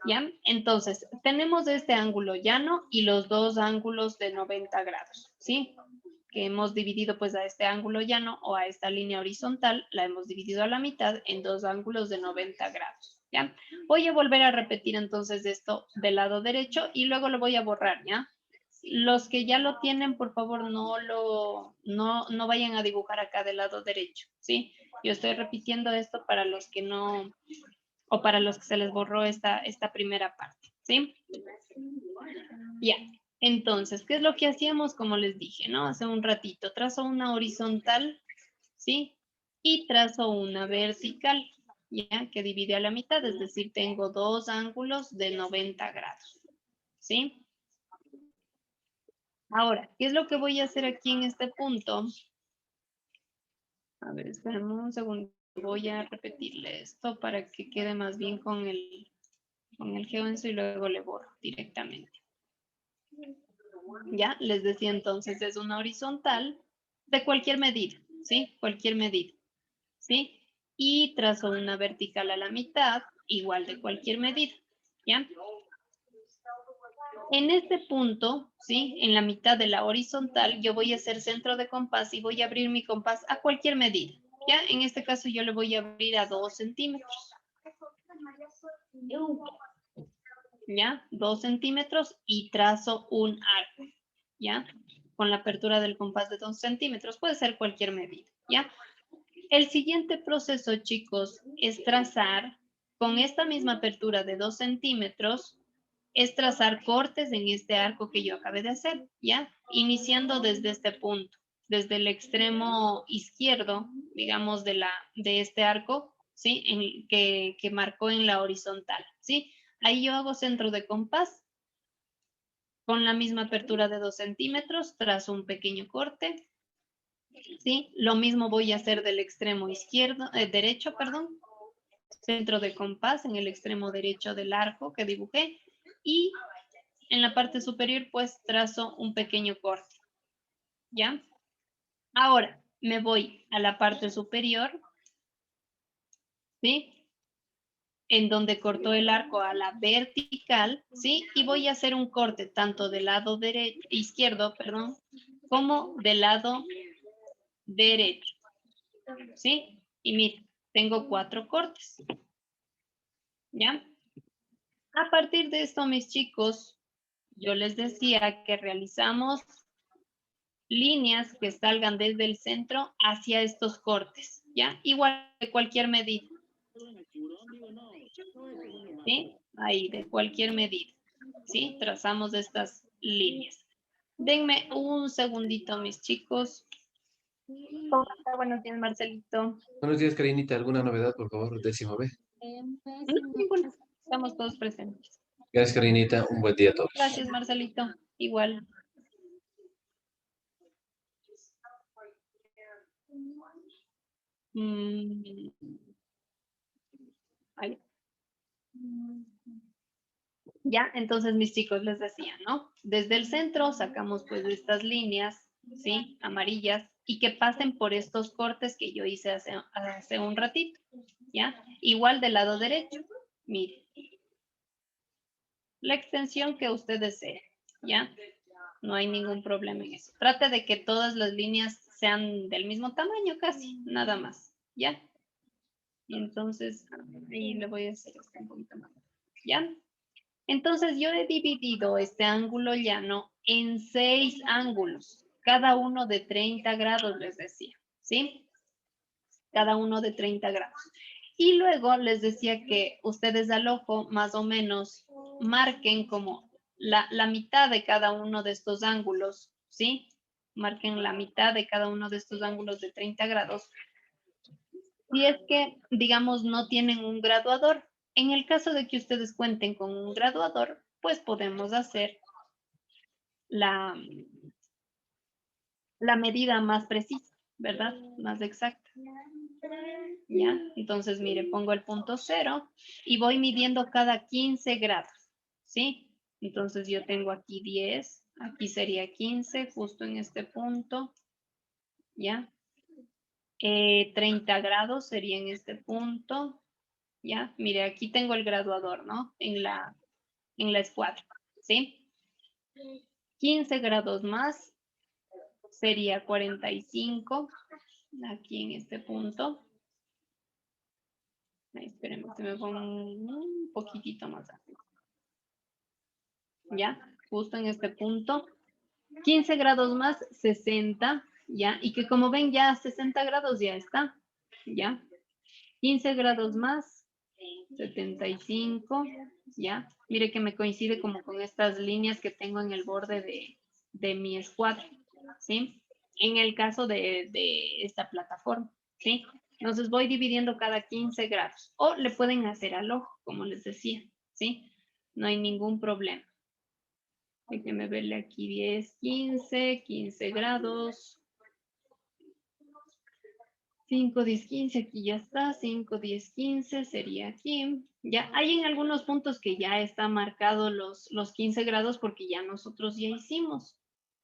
¿Ya? Entonces, tenemos este ángulo llano y los dos ángulos de 90 grados, ¿sí? Que hemos dividido pues a este ángulo llano o a esta línea horizontal, la hemos dividido a la mitad en dos ángulos de 90 grados, ¿ya? Voy a volver a repetir entonces esto del lado derecho y luego lo voy a borrar, ¿ya? Los que ya lo tienen, por favor, no vayan a dibujar acá del lado derecho, ¿sí? Yo estoy repitiendo esto para los que no, o para los que se les borró esta primera parte, ¿sí? Ya, entonces, ¿qué es lo que hacíamos? Como les dije, ¿no? Hace un ratito, trazo una horizontal, ¿sí? Y trazo una vertical, ¿ya? Que divide a la mitad, es decir, tengo dos ángulos de 90 grados, ¿sí? Ahora, ¿qué es lo que voy a hacer aquí en este punto? A ver, espérenme un segundo. Voy a repetirle esto para que quede más bien con el geoenso y luego le borro directamente. Ya, les decía entonces, es una horizontal de cualquier medida, ¿sí? Cualquier medida, ¿sí? Y trazo una vertical a la mitad, igual de cualquier medida, ¿ya? En este punto, ¿sí? En la mitad de la horizontal, yo voy a hacer centro de compás y voy a abrir mi compás a cualquier medida, ¿ya? En este caso yo le voy a abrir a 2 centímetros. ¿Ya? 2 centímetros y trazo un arco, ¿ya? Con la apertura del compás de 2 centímetros, puede ser cualquier medida, ¿ya? El siguiente proceso, chicos, es trazar con esta misma apertura de 2 centímetros, es trazar cortes en este arco que yo acabé de hacer, ¿ya? Iniciando desde este punto, desde el extremo izquierdo, digamos, de este arco, ¿sí? Que marcó en la horizontal, ¿sí? Ahí yo hago centro de compás, con la misma apertura de 2 centímetros, trazo un pequeño corte, ¿sí? Lo mismo voy a hacer del extremo izquierdo, derecho, perdón, centro de compás en el extremo derecho del arco que dibujé, y en la parte superior pues trazo un pequeño corte, ¿ya? Ahora me voy a la parte superior, ¿sí? En donde cortó el arco a la vertical, ¿sí? Y voy a hacer un corte tanto del lado izquierdo, perdón, como del lado derecho, ¿sí? Y miren, tengo 4 cortes, ¿ya? A partir de esto, mis chicos, yo les decía que realizamos líneas que salgan desde el centro hacia estos cortes, ¿ya? Igual de cualquier medida, ¿sí? Ahí, de cualquier medida, ¿sí? Trazamos estas líneas. Denme un segundito, mis chicos. ¿Cómo está? Buenos días, Marcelito. Buenos días, Karinita. ¿Alguna novedad, por favor? Décimo B. No, ninguna. Estamos todos presentes. Gracias, Karinita. Un buen día a todos. Gracias, Marcelito. Igual. Mm, ahí. Ya, entonces mis chicos les decía, ¿no? Desde el centro sacamos pues estas líneas, ¿sí? Amarillas, y que pasen por estos cortes que yo hice hace un ratito, ¿ya? Igual del lado derecho, mire, la extensión que usted desee, ¿ya? No hay ningún problema en eso. Trate de que todas las líneas sean del mismo tamaño casi, nada más, ¿ya? Y entonces, ahí le voy a hacer esto un poquito más, ¿ya? Entonces yo he dividido este ángulo llano en 6 ángulos, cada uno de 30 grados, les decía, ¿sí? Cada uno de 30 grados. Y luego les decía que ustedes al ojo más o menos marquen como la mitad de cada uno de estos ángulos, ¿sí? Marquen la mitad de cada uno de estos ángulos de 30 grados. Si es que, digamos, no tienen un graduador. En el caso de que ustedes cuenten con un graduador, pues podemos hacer la, la medida más precisa, ¿verdad? Más exacta. ¿Ya? Entonces, mire, pongo el punto 0 y voy midiendo cada 15 grados, ¿sí? Entonces yo tengo aquí 10, aquí sería 15, justo en este punto, ¿ya? 30 grados sería en este punto, Ya, mire, aquí tengo el graduador, ¿no? En la escuadra, ¿sí? 15 grados más sería 45, aquí en este punto. Ay, espérenme, se me pongo un poquitito más arriba. Ya, justo en este punto. 15 grados más, 60, ya, y que como ven ya 60 grados ya está, ya. 15 grados más, 75, ya. Mire que me coincide como con estas líneas que tengo en el borde de mi escuadra, ¿sí? En el caso de esta plataforma, ¿sí? Entonces voy dividiendo cada 15 grados. O le pueden hacer al ojo, como les decía, ¿sí? No hay ningún problema. Déjenme verle aquí 10, 15, 15 grados. 5, 10, 15, aquí ya está. 5, 10, 15 sería aquí. Ya hay en algunos puntos que ya está marcado los 15 grados porque ya nosotros ya hicimos,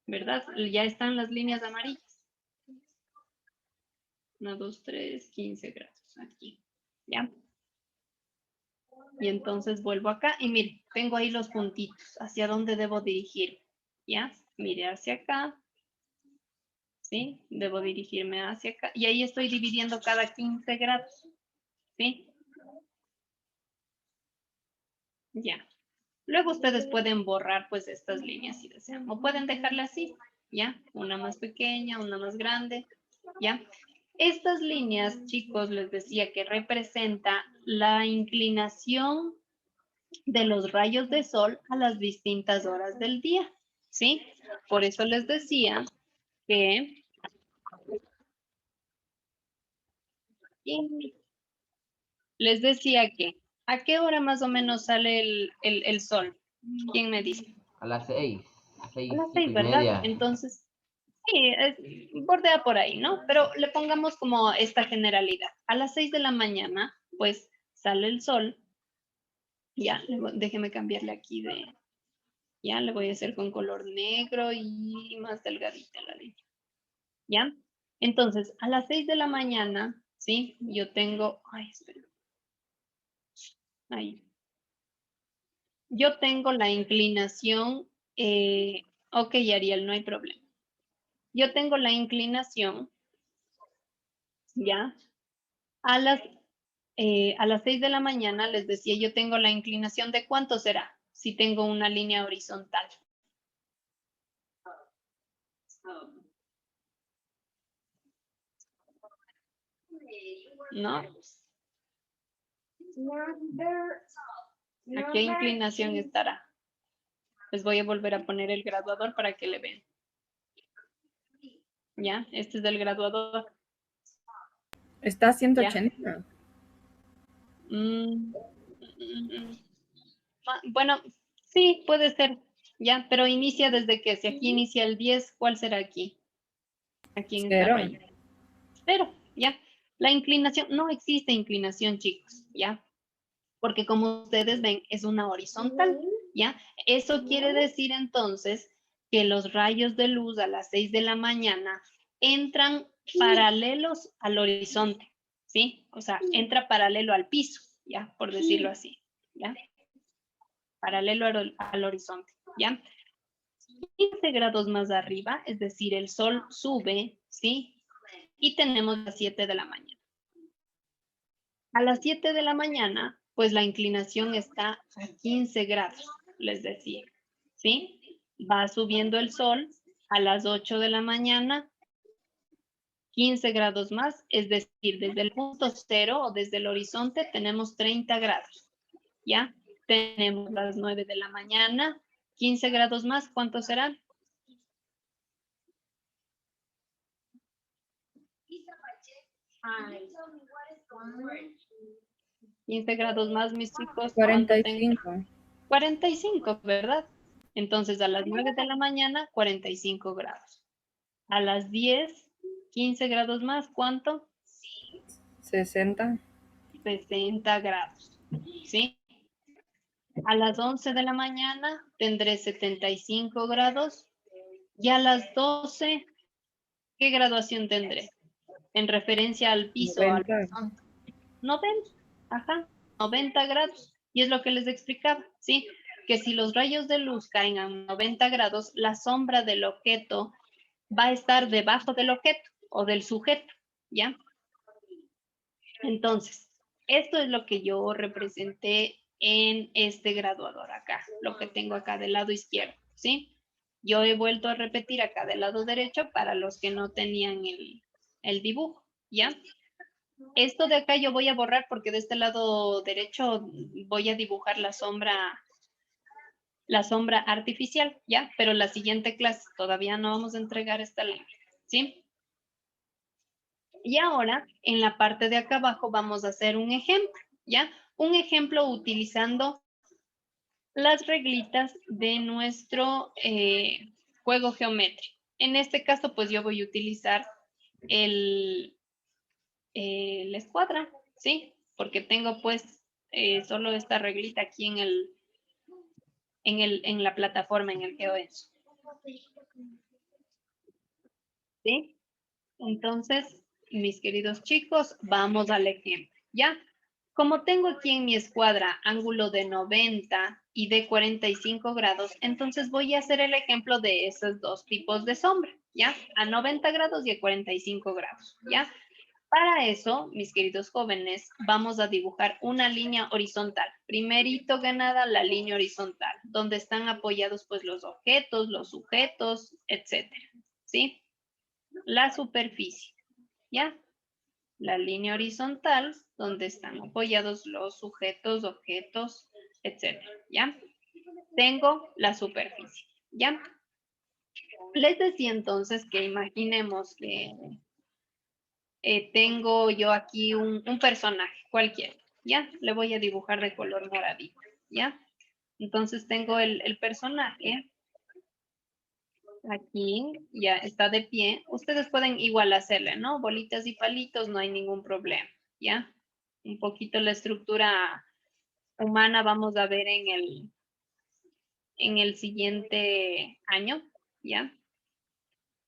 ¿verdad? Ya están las líneas amarillas. 1, 2, 3, 15 grados aquí, ¿ya? Y entonces vuelvo acá y mire, tengo ahí los puntitos, hacia dónde debo dirigir, ¿ya? Mire hacia acá, ¿sí? Debo dirigirme hacia acá y ahí estoy dividiendo cada 15 grados, ¿sí? Ya. Luego ustedes pueden borrar pues estas líneas si desean o pueden dejarla así, ¿ya? Una más pequeña, una más grande, ¿ya? Estas líneas, chicos, les decía que representa la inclinación de los rayos de sol a las distintas horas del día, ¿sí? Por eso les decía que ¿a qué hora más o menos sale el sol? ¿Quién me dice? A las 6, A 6, las 5 6, y ¿verdad? media. Entonces, sí, bordea por ahí, ¿no? Pero le pongamos como esta generalidad. A las 6 de la mañana, pues sale el sol. Ya, déjeme cambiarle aquí ya, le voy a hacer con color negro y más delgadita la línea. ¿Ya? Entonces, a las 6 de la mañana, ¿sí? Yo tengo, ay, espera. Ahí. Yo tengo la inclinación, ok, Ariel, no hay problema. Yo tengo la inclinación, ¿ya? A las 6 de la mañana, les decía, yo tengo la inclinación de cuánto será si tengo una línea horizontal. ¿No? ¿A qué inclinación estará? Les voy a volver a poner el graduador para que le vean. ¿Ya? Este es del graduador. Está a ¿Ya? 180. Bueno, sí, puede ser. Ya, pero inicia desde que si aquí inicia el 10, ¿cuál será aquí? Aquí en esta 0. raya. 0, ya. La inclinación, no existe inclinación, chicos, ¿ya? Porque como ustedes ven, es una horizontal, ¿ya? Eso quiere decir entonces que los rayos de luz a las 6 de la mañana entran paralelos al horizonte, ¿sí? O sea, entra paralelo al piso, ¿ya? Por decirlo así, ¿ya? Paralelo al horizonte, ¿ya? 15 grados más arriba, es decir, el sol sube, ¿sí? Y tenemos las 7 de la mañana. A las 7 de la mañana, pues la inclinación está a 15 grados, les decía, ¿sí? Va subiendo el sol a las 8 de la mañana, 15 grados más, es decir, desde el punto cero o desde el horizonte tenemos 30 grados, ¿ya? Tenemos las 9 de la mañana, 15 grados más, ¿cuántos serán? 15 grados más, mis chicos, ¿cuánto tengo? 45. 45, ¿verdad? Entonces a las 9 de la mañana, 45 grados. A las 10, 15 grados más, ¿cuánto? 60. 60 grados, ¿sí? A las 11 de la mañana tendré 75 grados y a las 12, ¿qué graduación tendré? En referencia al piso, al 90. horizonte. 90, ajá, 90 grados. Y es lo que les explicaba, ¿sí? Que si los rayos de luz caen a 90 grados, la sombra del objeto va a estar debajo del objeto o del sujeto, ¿ya? Entonces, esto es lo que yo representé en este graduador acá, lo que tengo acá del lado izquierdo, ¿sí? Yo he vuelto a repetir acá del lado derecho para los que no tenían el dibujo, ¿ya? Esto de acá yo voy a borrar porque de este lado derecho voy a dibujar la sombra artificial, ¿ya? Pero la siguiente clase todavía no vamos a entregar esta línea, ¿sí? Y ahora, en la parte de acá abajo vamos a hacer un ejemplo, ¿ya? Un ejemplo utilizando las reglitas de nuestro juego geométrico. En este caso, pues yo voy a utilizar la escuadra, ¿sí? Porque tengo pues solo esta reglita aquí en la plataforma, en el GeoEnso. ¿Sí? Entonces, mis queridos chicos, vamos al ejemplo, ¿ya? Como tengo aquí en mi escuadra ángulo de 90 y de 45 grados, entonces voy a hacer el ejemplo de esos dos tipos de sombra, ¿ya? A 90 grados y a 45 grados, ¿ya? Para eso, mis queridos jóvenes, vamos a dibujar una línea horizontal. Primerito que nada, la línea horizontal, donde están apoyados pues los objetos, los sujetos, etcétera, ¿sí? La superficie, ¿ya? La línea horizontal, donde están apoyados los sujetos, objetos, etcétera, ¿ya? Tengo la superficie, ¿ya? Les decía entonces que imaginemos que tengo yo aquí un personaje cualquiera, ¿ya? Le voy a dibujar de color moradito, ¿ya? Entonces tengo el personaje aquí, ya está de pie. Ustedes pueden igual hacerle, ¿no? Bolitas y palitos, no hay ningún problema, ¿ya? Un poquito la estructura humana vamos a ver en el siguiente año, ¿ya?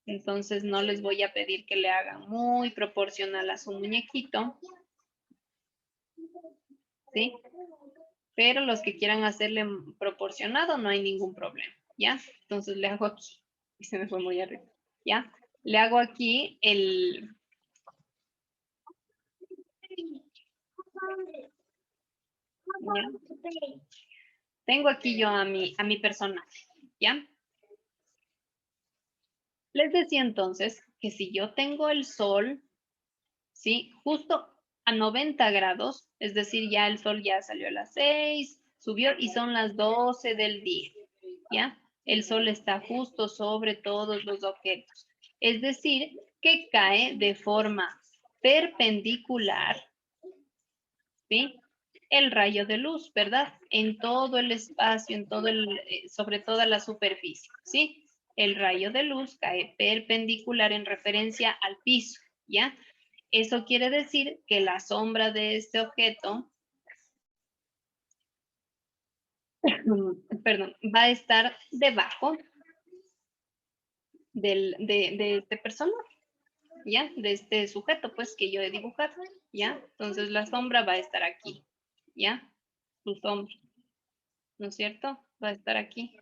Entonces no les voy a pedir que le hagan muy proporcional a su muñequito, ¿sí? Pero los que quieran hacerle proporcionado no hay ningún problema, ¿ya? Entonces le hago aquí, y se me fue muy arriba, ¿ya? Le hago aquí ¿ya? Tengo aquí yo a mi personaje, ¿ya? Les decía entonces que si yo tengo el sol, ¿sí? Justo a 90 grados, es decir, ya el sol ya salió a las 6, subió y son las 12 del día, ¿ya? El sol está justo sobre todos los objetos. Es decir, que cae de forma perpendicular, ¿sí? El rayo de luz, ¿verdad? En todo el espacio, sobre toda la superficie, ¿sí? El rayo de luz cae perpendicular en referencia al piso, ¿ya? Eso quiere decir que la sombra de este objeto, perdón, va a estar debajo de este personaje, ¿ya? De este sujeto, pues, que yo he dibujado, ¿ya? Entonces la sombra va a estar aquí, ¿ya? Su sombra, ¿no es cierto? Va a estar aquí,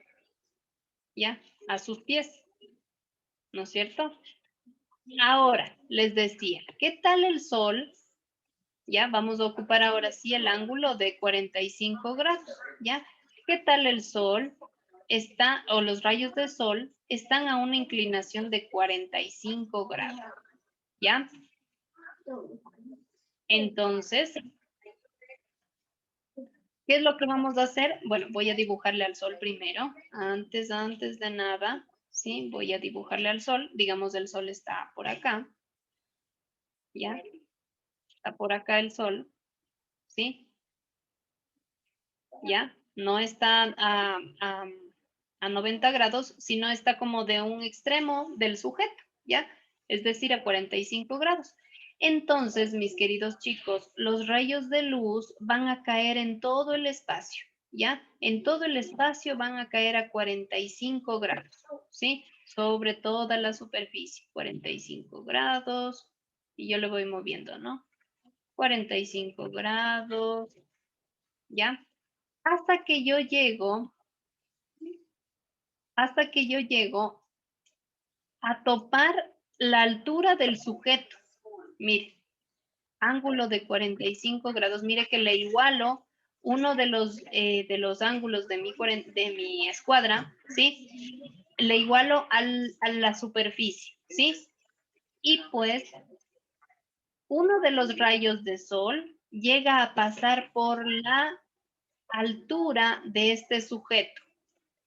¿ya? A sus pies, ¿no es cierto? Ahora, les decía, ¿qué tal el sol? Ya, vamos a ocupar ahora sí el ángulo de 45 grados, ¿ya? ¿Qué tal el sol? Está, o los rayos del sol están a una inclinación de 45 grados, ¿ya? Entonces, ¿qué es lo que vamos a hacer? Bueno, voy a dibujarle al sol primero. Antes de nada, ¿sí? Voy a dibujarle al sol. Digamos, el sol está por acá, ¿ya? Está por acá el sol, ¿sí? ¿Ya? No está a 90 grados, sino está como de un extremo del sujeto, ¿ya? Es decir, a 45 grados. Entonces, mis queridos chicos, los rayos de luz van a caer en todo el espacio, ¿ya? En todo el espacio van a caer a 45 grados, ¿sí? Sobre toda la superficie, 45 grados, y yo lo voy moviendo, ¿no? 45 grados, ¿ya? Hasta que yo llego a topar la altura del sujeto. Mire, ángulo de 45 grados. Mire que le igualo uno de los ángulos de mi escuadra, ¿sí? Le igualo a la superficie, ¿sí? Y pues, uno de los rayos de sol llega a pasar por la altura de este sujeto.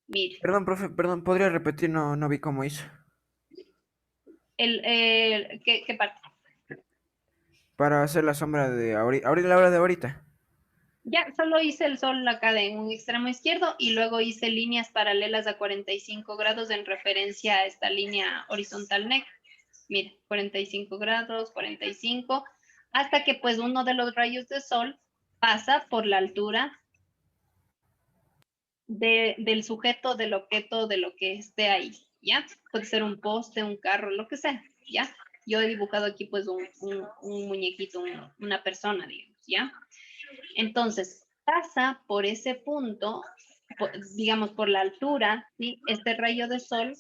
Mire. Perdón, profe, perdón, ¿podría repetir? No vi cómo hizo. ¿Qué parte? Para hacer la sombra de ahorita, la hora de ahorita. Ya, solo hice el sol acá en un extremo izquierdo y luego hice líneas paralelas a 45 grados en referencia a esta línea horizontal negra. Mira, 45 grados, 45, hasta que pues uno de los rayos de sol pasa por la altura del sujeto, del objeto, de lo que esté ahí, ¿ya? Puede ser un poste, un carro, lo que sea, ¿ya? Yo he dibujado aquí pues un muñequito, una persona, digamos, ¿ya? Entonces, pasa por ese punto, digamos, por la altura, ¿sí? Este rayo de sol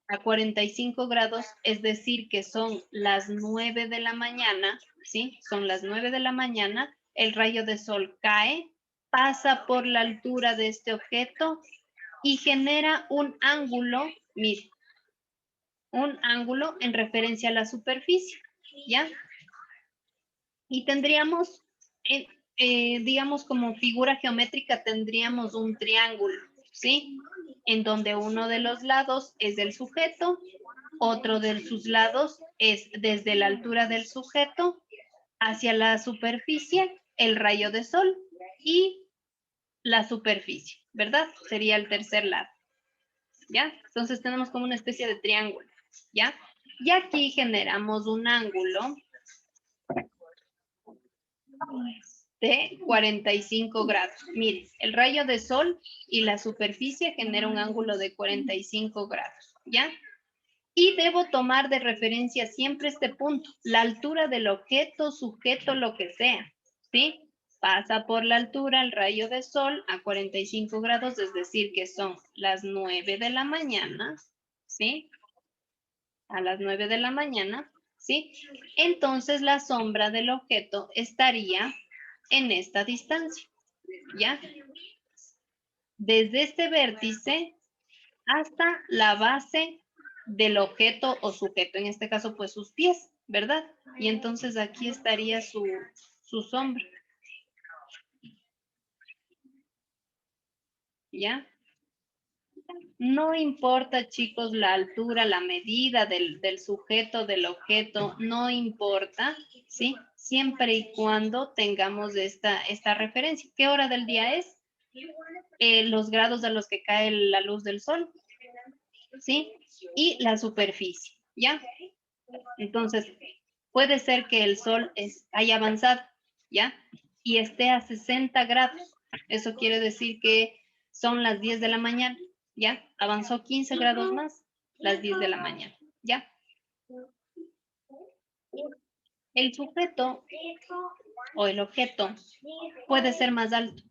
a 45 grados, es decir, que son las 9 de la mañana, ¿sí? Son las 9 de la mañana, el rayo de sol cae, pasa por la altura de este objeto y genera un ángulo, mire, un ángulo en referencia a la superficie, ¿ya? Y tendríamos, digamos, como figura geométrica, tendríamos un triángulo, ¿sí? En donde uno de los lados es del sujeto, otro de sus lados es desde la altura del sujeto hacia la superficie, el rayo de sol y la superficie, ¿verdad? Sería el tercer lado, ¿ya? Entonces tenemos como una especie de triángulo, ¿ya? Y aquí generamos un ángulo de 45 grados. Mire, el rayo de sol y la superficie genera un ángulo de 45 grados, ¿ya? Y debo tomar de referencia siempre este punto, la altura del objeto, sujeto, lo que sea, ¿sí? Pasa por la altura el rayo de sol a 45 grados, es decir, que son las 9 de la mañana, ¿sí? A las 9 de la mañana, ¿sí? Entonces la sombra del objeto estaría en esta distancia, ¿ya? Desde este vértice hasta la base del objeto o sujeto, en este caso pues sus pies, ¿verdad? Y entonces aquí estaría su sombra, ¿ya? No importa, chicos, la altura, la medida del sujeto, del objeto, no importa, ¿sí? Siempre y cuando tengamos esta referencia. ¿Qué hora del día es? Los grados a los que cae la luz del sol, ¿sí? Y la superficie, ¿ya? Entonces, puede ser que el sol haya avanzado, ¿ya? Y esté a 60 grados. Eso quiere decir que son las 10 de la mañana, ¿ya? Avanzó 15 grados más, las 10 de la mañana, ¿ya? El sujeto o el objeto puede ser más alto,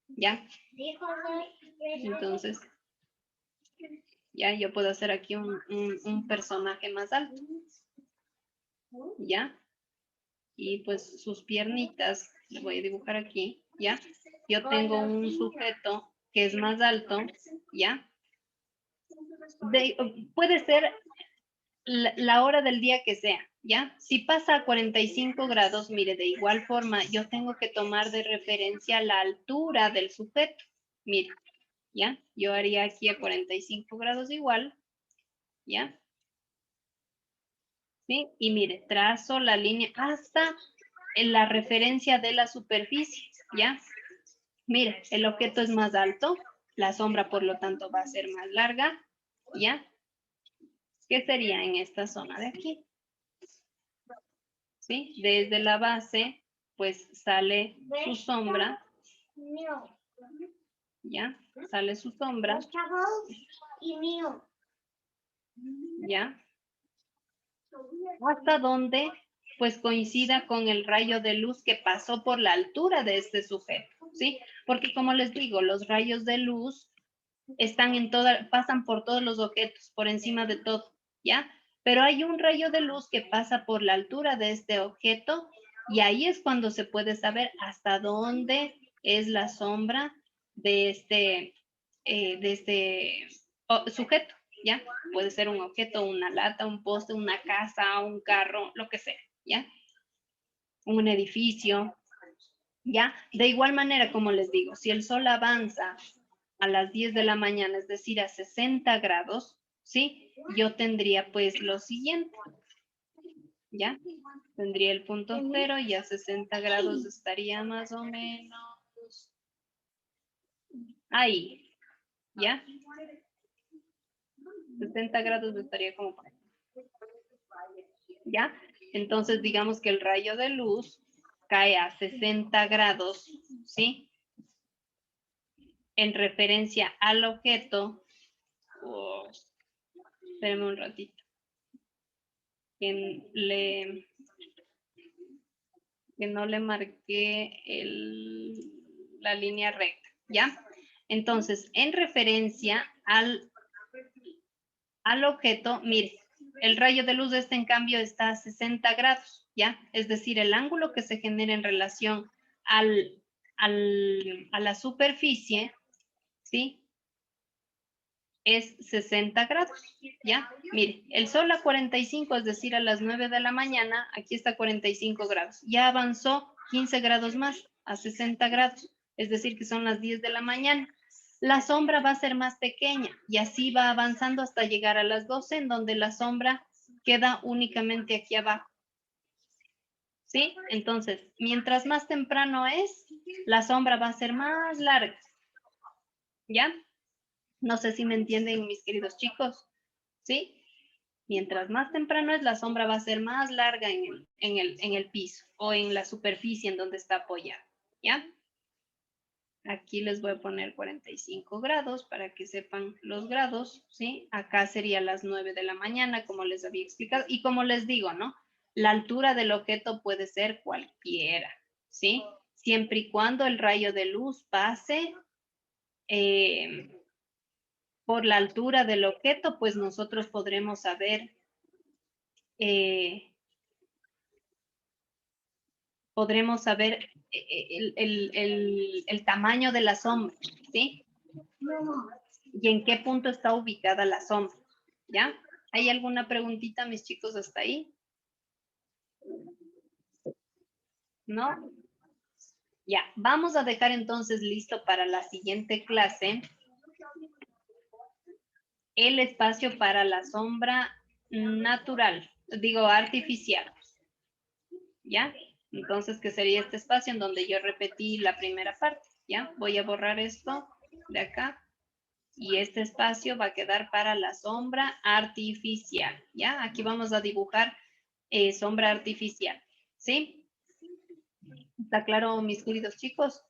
¿ya? Entonces, ya yo puedo hacer aquí un personaje más alto, ¿ya? Y pues sus piernitas, le voy a dibujar aquí, ¿ya? Yo tengo un sujeto que es más alto, ¿ya? Puede ser la hora del día que sea, ¿ya? Si pasa a 45 grados, mire, de igual forma, yo tengo que tomar de referencia la altura del sujeto, mire, ¿ya? Yo haría aquí a 45 grados igual, ¿ya? ¿Sí? Y mire, trazo la línea hasta en la referencia de la superficie, ¿ya? Mire, el objeto es más alto, la sombra por lo tanto va a ser más larga, ¿ya? ¿Qué sería en esta zona de aquí? ¿Sí? Desde la base, pues sale su sombra, ¿ya? Sale su sombra, ¿ya? Hasta donde, pues coincida con el rayo de luz que pasó por la altura de este sujeto, ¿sí? Porque como les digo, los rayos de luz están pasan por todos los objetos, por encima de todo, ¿ya? Pero hay un rayo de luz que pasa por la altura de este objeto y ahí es cuando se puede saber hasta dónde es la sombra de este sujeto, ¿ya? Puede ser un objeto, una lata, un poste, una casa, un carro, lo que sea, ¿ya? Un edificio, ¿ya? De igual manera, como les digo, si el sol avanza a las 10 de la mañana, es decir, a 60 grados, ¿sí? Yo tendría pues lo siguiente, ¿ya? Tendría el punto cero y a 60 grados estaría más o menos ahí, ¿ya? 60 grados estaría como por ahí, ¿ya? Entonces, digamos que el rayo de luz cae a 60 grados, ¿sí? En referencia al objeto, espérenme un ratito, que no le marqué la línea recta, ¿ya? Entonces, en referencia al objeto, mire, el rayo de luz en cambio está a 60 grados, ¿ya? Es decir, el ángulo que se genera en relación a la superficie, ¿sí? Es 60 grados, ¿ya? Mire, el sol a 45, es decir, a las 9 de la mañana, aquí está 45 grados. Ya avanzó 15 grados más, a 60 grados, es decir, que son las 10 de la mañana. La sombra va a ser más pequeña y así va avanzando hasta llegar a las 12, en donde la sombra queda únicamente aquí abajo. ¿Sí? Entonces, mientras más temprano es, la sombra va a ser más larga. ¿Ya? No sé si me entienden, mis queridos chicos, ¿sí? Mientras más temprano es, la sombra va a ser más larga en el piso o en la superficie en donde está apoyada, ¿ya? Aquí les voy a poner 45 grados para que sepan los grados, ¿sí? Acá sería las 9 de la mañana, como les había explicado. Y como les digo, ¿no? La altura del objeto puede ser cualquiera, ¿sí? Siempre y cuando el rayo de luz pase por la altura del objeto, pues nosotros podremos saber el tamaño de la sombra, ¿sí? Y en qué punto está ubicada la sombra, ¿ya? ¿Hay alguna preguntita, mis chicos, hasta ahí? ¿No? Ya, vamos a dejar entonces listo para la siguiente clase el espacio para la sombra natural, digo artificial, ¿ya? Entonces, ¿qué sería este espacio en donde yo repetí la primera parte? ¿Ya? Voy a borrar esto de acá y este espacio va a quedar para la sombra artificial, ¿ya? Aquí vamos a dibujar sombra artificial, ¿sí? ¿Está claro, mis queridos chicos?